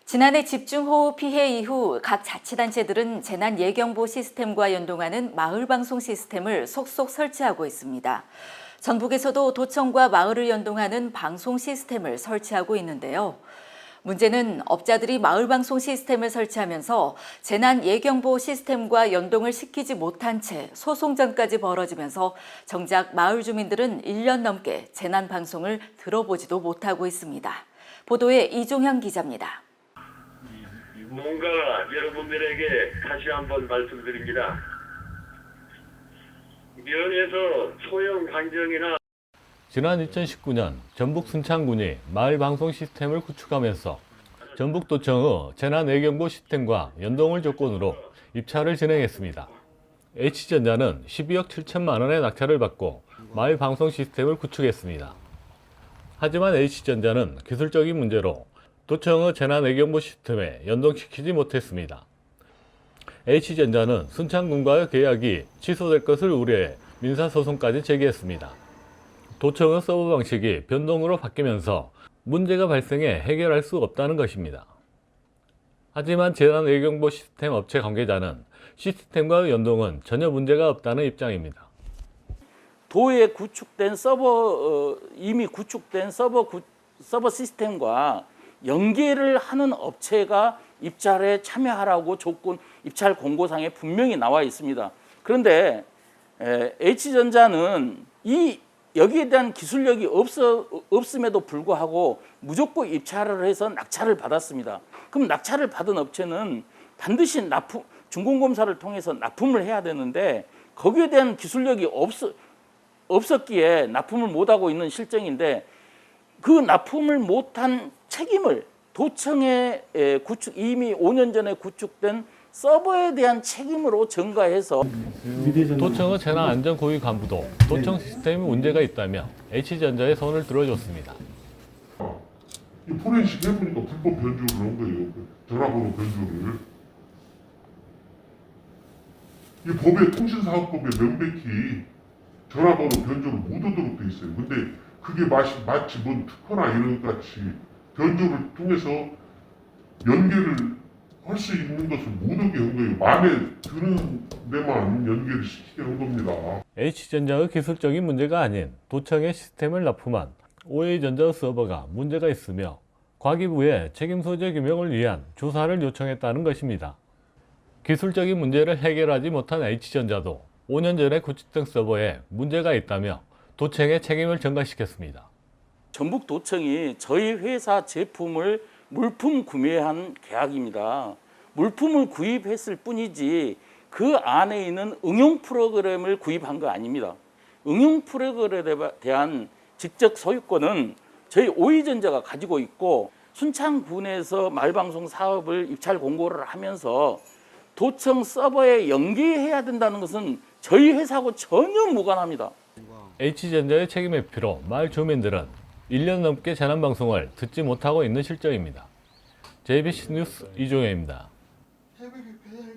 지난해 집중호우 피해 이후 각 자치단체들은 재난 예경보 시스템과 연동하는 마을방송 시스템을 속속 설치하고 있습니다. 전북에서도 도청과 마을을 연동하는 방송 시스템을 설치하고 있는데요. 문제는 업자들이 마을방송 시스템을 설치하면서 재난 예경보 시스템과 연동을 시키지 못한 채 소송전까지 벌어지면서 정작 마을 주민들은 1년 넘게 재난방송을 들어보지도 못하고 있습니다. 보도에 이종현 기자입니다. 뭔가 여러분들에게 다시 한번 말씀드립니다. 면에서 소형 강정이나 지난 2019년 전북 순창군이 마을방송 시스템을 구축하면서 전북도청의 재난예경보 시스템과 연동을 조건으로 입찰을 진행했습니다. H전자는 12억 7천만 원의 낙찰을 받고 마을방송 시스템을 구축했습니다. 하지만 H전자는 기술적인 문제로 도청의 재난예경보 시스템에 연동시키지 못했습니다. H전자는 순창군과의 계약이 취소될 것을 우려해 민사소송까지 제기했습니다. 도청의 서버 방식이 변동으로 바뀌면서 문제가 발생해 해결할 수 없다는 것입니다. 하지만 재난예경보 시스템 업체 관계자는 시스템과의 연동은 전혀 문제가 없다는 입장입니다. 도에 구축된 이미 구축된 서버 시스템과 연계를 하는 업체가 입찰에 참여하라고 조건 입찰 공고상에 분명히 나와 있습니다. 그런데 H전자는 여기에 대한 기술력이 없음에도 불구하고 무조건 입찰을 해서 낙찰을 받았습니다. 그럼 낙찰을 받은 업체는 반드시 준공검사를 통해서 납품을 해야 되는데 거기에 대한 기술력이 없었기에 납품을 못하고 있는 실정인데 그 납품을 못한 책임을 도청에 이미 5년 전에 구축된 서버에 대한 책임으로 전가해서 도청의 재난안전고위 간부도 도청 시스템에 문제가 있다며 H전자의 손을 들어줬습니다. 이 포렌식 해보니까 불법 변조를 한 거예요. 전화번호 변조를. 이 법에 통신사업법에 명백히 전화번호 변조를 못하도록 돼 있어요. 근데 그게 마치 뭔 특허나 이런 것 같이 변조를 통해서 연계를 할 수 있는 것을 못하게 한 거예요. 마음에 드는 데만 연계를 시키게 한 겁니다. H전자의 기술적인 문제가 아닌 도청의 시스템을 납품한 OA전자의 서버가 문제가 있으며 과기부에 책임 소재 규명을 위한 조사를 요청했다는 것입니다. 기술적인 문제를 해결하지 못한 H전자도 5년 전에 구축된 서버에 문제가 있다며 도청의 책임을 전가시켰습니다. 전북도청이 저희 회사 제품을 물품 구매한 계약입니다. 물품을 구입했을 뿐이지 그 안에 있는 응용 프로그램을 구입한 거 아닙니다. 응용 프로그램에 대한 직접 소유권은 저희 OE전자가 가지고 있고 순창군에서 마을방송 사업을 입찰 공고를 하면서 도청 서버에 연계해야 된다는 것은 저희 회사하고 전혀 무관합니다. H전자의 책임 회피로 마을 주민들은 1년 넘게 재난방송을 듣지 못하고 있는 실정입니다. JBC 뉴스 이종현입니다.